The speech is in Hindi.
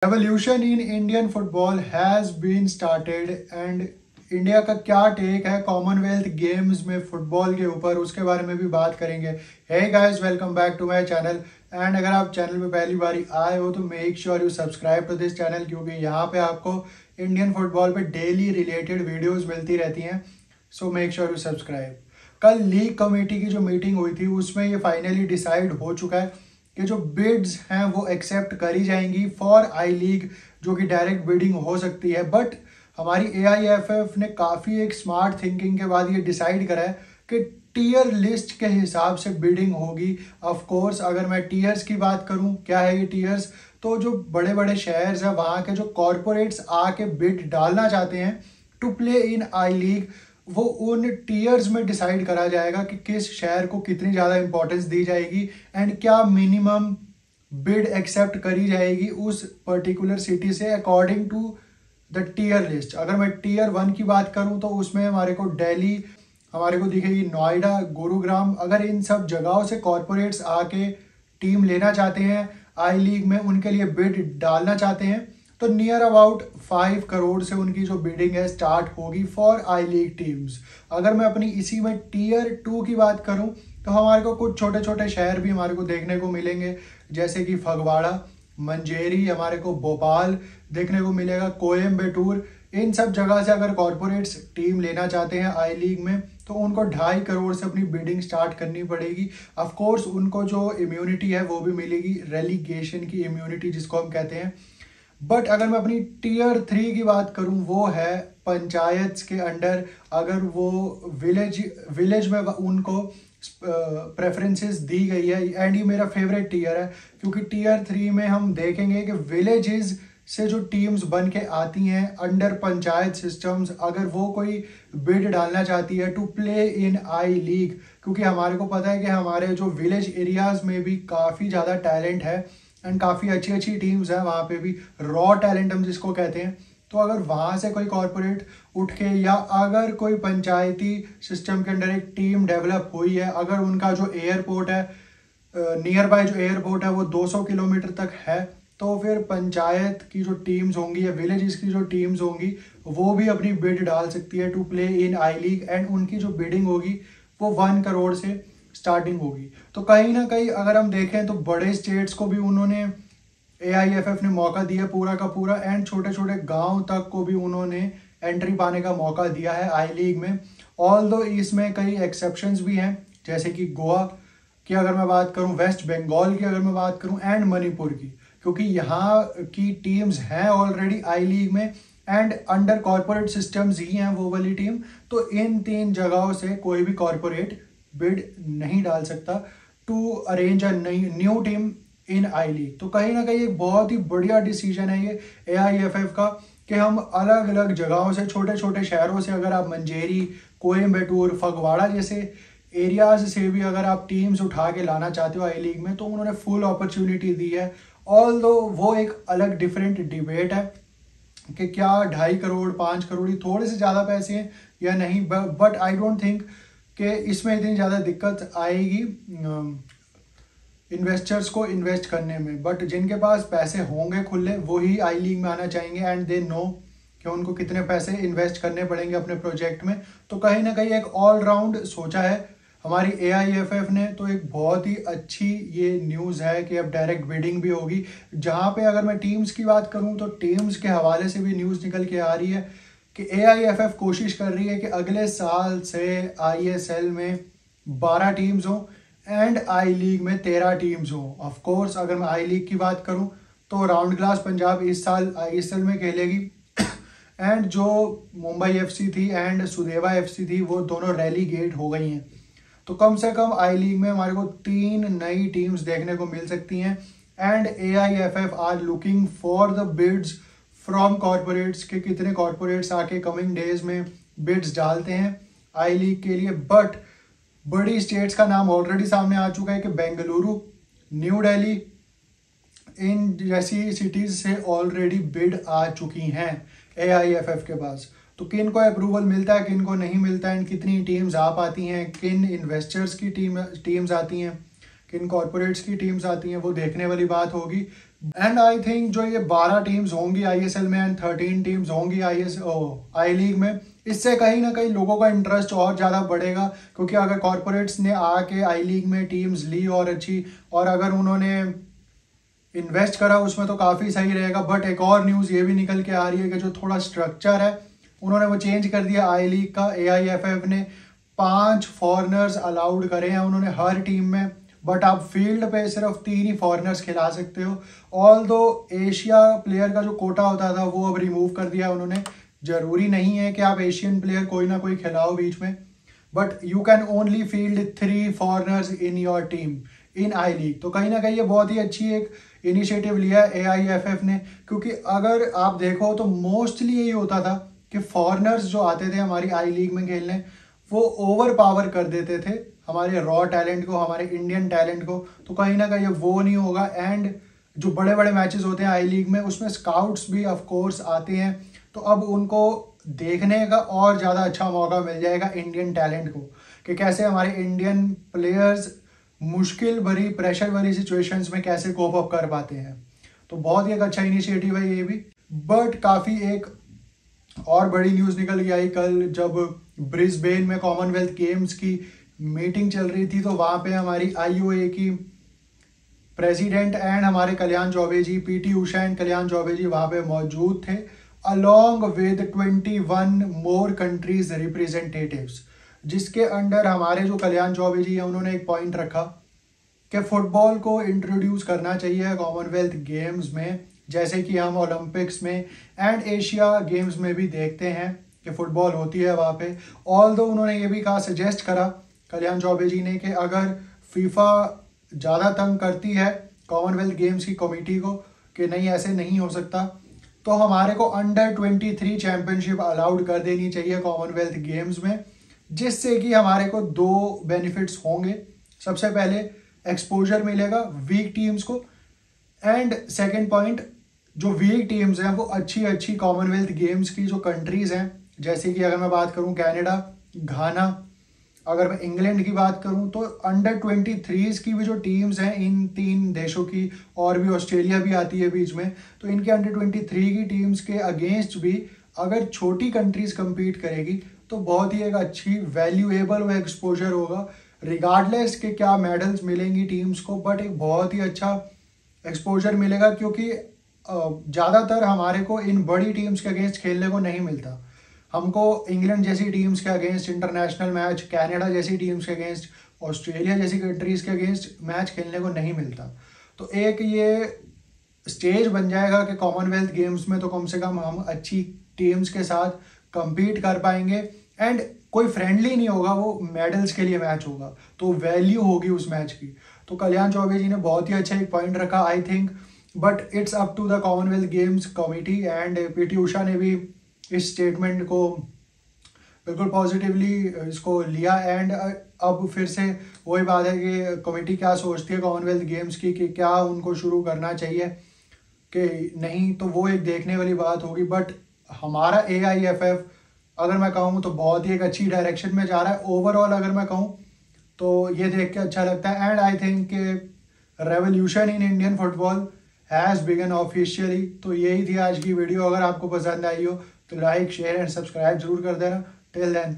Revolution in Indian football has been started and India का क्या टेक है कॉमनवेल्थ गेम्स में फुटबॉल के ऊपर, उसके बारे में भी बात करेंगे। Hey guys, welcome back to my channel. And अगर आप चैनल पे पहली बारी आए हो तो make sure you subscribe to this channel, क्योंकि यहाँ पे आपको इंडियन फुटबॉल पे डेली रिलेटेड वीडियोज़ मिलती रहती हैं। So make sure you subscribe. कल लीग कमेटी की जो मीटिंग हुई थी उसमें ये फाइनली डिसाइड हो चुका है कि जो बिड्स हैं वो एक्सेप्ट करी जाएंगी फॉर आई लीग, जो कि डायरेक्ट बिडिंग हो सकती है। बट हमारी AIFF ने काफ़ी एक स्मार्ट थिंकिंग के बाद ये डिसाइड करा है कि टीयर लिस्ट के हिसाब से बिडिंग होगी। ऑफ कोर्स अगर मैं टीयर्स की बात करूं, क्या है ये टीयर्स? तो जो बड़े बड़े शहर्स हैं वहाँ के जो कॉरपोरेट्स आके बिड डालना चाहते हैं to play in I League, वो उन टीयर्स में डिसाइड करा जाएगा कि किस शहर को कितनी ज़्यादा इंपॉर्टेंस दी जाएगी एंड क्या मिनिमम बिड एक्सेप्ट करी जाएगी उस पर्टिकुलर सिटी से according to the tier list. अगर मैं टीयर 1 की बात करूं तो उसमें हमारे को दिल्ली, हमारे को दिखेगी नोएडा, गुरुग्राम। अगर इन सब जगहों से कॉरपोरेट्स आके टीम लेना चाहते हैं आई लीग में, उनके लिए बिड डालना चाहते हैं, तो नियर अबाउट 5 करोड़ से उनकी जो बिडिंग है स्टार्ट होगी फॉर आई लीग टीम्स। अगर मैं अपनी इसी में टीयर 2 की बात करूं तो हमारे को कुछ छोटे छोटे शहर भी हमारे को देखने को मिलेंगे, जैसे कि फगवाड़ा, मंजेरी, हमारे को भोपाल देखने को मिलेगा, कोयम्बटूर। इन सब जगह से अगर कॉरपोरेट्स टीम लेना चाहते हैं आई लीग में तो उनको 2.5 करोड़ से अपनी बिडिंग स्टार्ट करनी पड़ेगी। ऑफ कोर्स उनको जो इम्यूनिटी है वो भी मिलेगी, रेलीगेशन की इम्यूनिटी जिसको हम कहते हैं। बट अगर मैं अपनी टीयर 3 की बात करूं, वो है पंचायत के अंडर। अगर वो विलेज में उनको प्रेफरेंसेस दी गई है, एंड ये मेरा फेवरेट टीयर है, क्योंकि टीयर 3 में हम देखेंगे कि विलेजेस से जो टीम्स बन के आती हैं अंडर पंचायत सिस्टम्स, अगर वो कोई बिड डालना चाहती है to play in I League, क्योंकि हमारे को पता है कि हमारे जो विलेज एरियाज में भी काफ़ी ज़्यादा टैलेंट है एंड काफ़ी अच्छी अच्छी टीम्स हैं वहाँ पे भी, रॉ टैलेंट हम जिसको कहते हैं। तो अगर वहाँ से कोई कॉरपोरेट उठ के, या अगर कोई पंचायती सिस्टम के अंदर एक टीम डेवलप हुई है, अगर उनका जो एयरपोर्ट है, नियर बाय जो एयरपोर्ट है वो 200 किलोमीटर तक है, तो फिर पंचायत की जो टीम्स होंगी या विलेजेस की जो टीम्स होंगी वो भी अपनी बिड डाल सकती है to play in I League, and उनकी जो बिडिंग होगी वो 1 करोड़ से स्टार्टिंग होगी। तो कहीं ना कहीं अगर हम देखें तो बड़े स्टेट्स को भी उन्होंने, AIFF ने मौका दिया पूरा का पूरा, एंड छोटे छोटे गांव तक को भी उन्होंने एंट्री पाने का मौका दिया है आई लीग में। ऑल्दो इसमें कई एक्सेप्शंस भी हैं, जैसे कि गोवा की अगर मैं बात करूं, वेस्ट बंगाल की अगर मैं बात करूं, एंड मणिपुर की, क्योंकि यहाँ की टीम्स हैं ऑलरेडी आई लीग में एंड अंडर कॉरपोरेट सिस्टम्स ही हैं वो वाली टीम। तो इन 3 जगहों से कोई भी कॉरपोरेट बिड नहीं डाल सकता to arrange a new team in I League. तो कहीं ना कहीं एक बहुत ही बढ़िया डिसीजन है ये AIFF का, कि हम अलग अलग जगहों से, छोटे छोटे शहरों से, अगर आप मंजेरी, कोयम्बटूर, फगवाड़ा जैसे एरियाज से भी अगर आप टीम्स उठा के लाना चाहते हो आई लीग में, तो उन्होंने फुल अपॉर्चुनिटी दी है। ऑल्दो वो एक अलग डिफरेंट डिबेट है कि क्या 2.5 करोड़ 5 करोड़ ही थोड़े से ज़्यादा पैसे हैं या नहीं, बट आई डोंट थिंक कि इसमें इतनी ज़्यादा दिक्कत आएगी इन्वेस्टर्स को इन्वेस्ट करने में। बट जिनके पास पैसे होंगे खुले वही आई लीग में आना चाहेंगे, एंड दे नो कि उनको कितने पैसे इन्वेस्ट करने पड़ेंगे अपने प्रोजेक्ट में। तो कहीं ना कहीं एक ऑलराउंड सोचा है हमारी AIFF ने। तो एक बहुत ही अच्छी ये न्यूज़ है कि अब डायरेक्ट बिडिंग भी होगी। जहाँ पे अगर मैं टीम्स की बात करूँ तो टीम्स के हवाले से भी न्यूज़ निकल के आ रही है कि AIFF कोशिश कर रही है कि अगले साल से ISL में 12 टीम्स हों एंड आई लीग में 13 टीम्स हों। ऑफ कोर्स अगर मैं आई लीग की बात करूं तो राउंड ग्लास पंजाब इस साल ISL में खेलेगी एंड जो मुंबई FC थी एंड सुदेवा FC थी वो दोनों रेलीगेट हो गई हैं। तो कम से कम आई लीग में हमारे को 3 नई टीम्स देखने को मिल सकती हैं, and AIFF are looking for the bids from corporates, के कितने कॉरपोरेट्स आके कमिंग डेज में बिड्स डालते हैं आई लीग के लिए। बट बड़ी स्टेट्स का नाम ऑलरेडी सामने आ चुका है कि बेंगलुरु, न्यू दिल्ली, इन जैसी सिटीज से ऑलरेडी बिड आ चुकी हैं AIFF के पास। तो किन को अप्रूवल मिलता है, किन को नहीं मिलता है, एंड कितनी टीम्स आ पाती हैं, किन इन्वेस्टर्स की टीम्स आती हैं, किन कॉरपोरेट्स की टीम्स आती हैं, वो देखने वाली बात होगी। एंड आई थिंक जो ये 12 टीम्स होंगी आईएसएल में एंड 13 टीम्स होंगी आई लीग में, इससे कहीं ना कहीं लोगों का इंटरेस्ट और ज़्यादा बढ़ेगा, क्योंकि अगर कॉरपोरेट्स ने आके आई लीग में टीम्स ली और अच्छी, और अगर उन्होंने इन्वेस्ट करा उसमें तो काफ़ी सही रहेगा। बट एक और न्यूज़ ये भी निकल के आ रही है कि जो थोड़ा स्ट्रक्चर है उन्होंने वो चेंज कर दिया आई लीग का। AIFF ने 5 फॉरनर्स अलाउड करे हैं उन्होंने हर टीम में, बट आप फील्ड पे सिर्फ 3 ही फॉरनर्स खिला सकते हो। ऑल दो एशिया प्लेयर का जो कोटा होता था वो अब रिमूव कर दिया उन्होंने। जरूरी नहीं है कि आप एशियन प्लेयर कोई ना कोई खिलाओ बीच में, but you can only field 3 foreigners in your team in I League. तो कहीं ना कहीं ये बहुत ही अच्छी एक इनिशिएटिव लिया है AIFF ने, क्योंकि अगर आप देखो तो मोस्टली यही होता था कि फॉरनर्स जो आते थे हमारी आई लीग में खेलने, वो ओवर पावर कर देते थे हमारे रॉ टैलेंट को, हमारे इंडियन टैलेंट को। तो कहीं ना कहीं वो नहीं होगा। एंड जो बड़े बड़े मैचेस होते हैं आई लीग में उसमें स्काउट्स भी ऑफ कोर्स आते हैं, तो अब उनको देखने का और ज़्यादा अच्छा मौका मिल जाएगा इंडियन टैलेंट को, कि कैसे हमारे इंडियन प्लेयर्स मुश्किल भरी प्रेशर भरी सिचुएशंस में कैसे कोप अप कर पाते हैं। तो बहुत ही एक अच्छा इनिशिएटिव है ये भी। बट काफ़ी एक और बड़ी न्यूज़ निकल के आई कल, जब ब्रिस्बेन में कॉमनवेल्थ गेम्स की मीटिंग चल रही थी, तो वहाँ पे हमारी IOA की प्रेसिडेंट एंड हमारे कल्याण चौबे जी, PT उषा एंड कल्याण चौबे जी वहाँ पे मौजूद थे, along with 21 more countries representatives, जिसके अंडर हमारे जो कल्याण चौबे जी हैं उन्होंने एक पॉइंट रखा कि फुटबॉल को इंट्रोड्यूस करना चाहिए कॉमनवेल्थ गेम्स में, जैसे कि हम ओलंपिक्स में एंड एशिया गेम्स में भी देखते हैं कि फुटबॉल होती है वहाँ पे। ऑल दो उन्होंने ये भी कहा, सजेस्ट करा कल्याण चौबे जी ने, कि अगर फीफा ज़्यादा तंग करती है कॉमनवेल्थ गेम्स की कमेटी को कि नहीं ऐसे नहीं हो सकता, तो हमारे को अंडर 23 चैंपियनशिप अलाउड कर देनी चाहिए कॉमनवेल्थ गेम्स में, जिससे कि हमारे को 2 बेनिफिट्स होंगे। सबसे पहले एक्सपोजर मिलेगा वीक टीम्स को, एंड सेकेंड पॉइंट, जो वीक टीम्स हैं वो अच्छी अच्छी कॉमनवेल्थ गेम्स की जो कंट्रीज़ हैं, जैसे कि अगर मैं बात करूं कनाडा, घाना, अगर मैं इंग्लैंड की बात करूं तो अंडर 23 की भी जो टीम्स हैं इन 3 देशों की, और भी ऑस्ट्रेलिया भी आती है बीच में, तो इनके अंडर 23 की टीम्स के अगेंस्ट भी अगर छोटी कंट्रीज compete करेगी तो बहुत ही एक अच्छी वैल्यूएबल वो एक्सपोजर होगा, रिगार्डलेस के क्या मेडल्स मिलेंगी टीम्स को, बट एक बहुत ही अच्छा एक्सपोजर मिलेगा, क्योंकि ज़्यादातर हमारे को इन बड़ी टीम्स के अगेंस्ट खेलने को नहीं मिलता। हमको इंग्लैंड जैसी टीम्स के अगेंस्ट इंटरनेशनल मैच, कनाडा जैसी टीम्स के अगेंस्ट, ऑस्ट्रेलिया जैसी कंट्रीज़ के अगेंस्ट मैच खेलने को नहीं मिलता। तो एक ये स्टेज बन जाएगा कि कॉमनवेल्थ गेम्स में तो कम से कम हम अच्छी टीम्स के साथ compete कर पाएंगे, एंड कोई फ्रेंडली नहीं होगा, वो मेडल्स के लिए मैच होगा, तो वैल्यू होगी उस मैच की। तो कल्याण चौबे जी ने बहुत ही अच्छा एक पॉइंट रखा I think, but it's up to the Commonwealth Games committee, and PT Usha ने भी इस स्टेटमेंट को बिल्कुल पॉजिटिवली इसको लिया। एंड अब फिर से वही बात है कि कमेटी क्या सोचती है कॉमनवेल्थ गेम्स की, कि क्या उनको शुरू करना चाहिए कि नहीं, तो वो एक देखने वाली बात होगी। बट हमारा AIFF अगर मैं कहूँ तो बहुत ही एक अच्छी डायरेक्शन में जा रहा है ओवरऑल, अगर मैं कहूँ तो ये देख के अच्छा लगता है। And I think revolution in Indian football has begun officially. तो यही थी आज की वीडियो, अगर आपको पसंद आई हो तो लाइक शेयर एंड सब्सक्राइब जरूर कर देना। Till then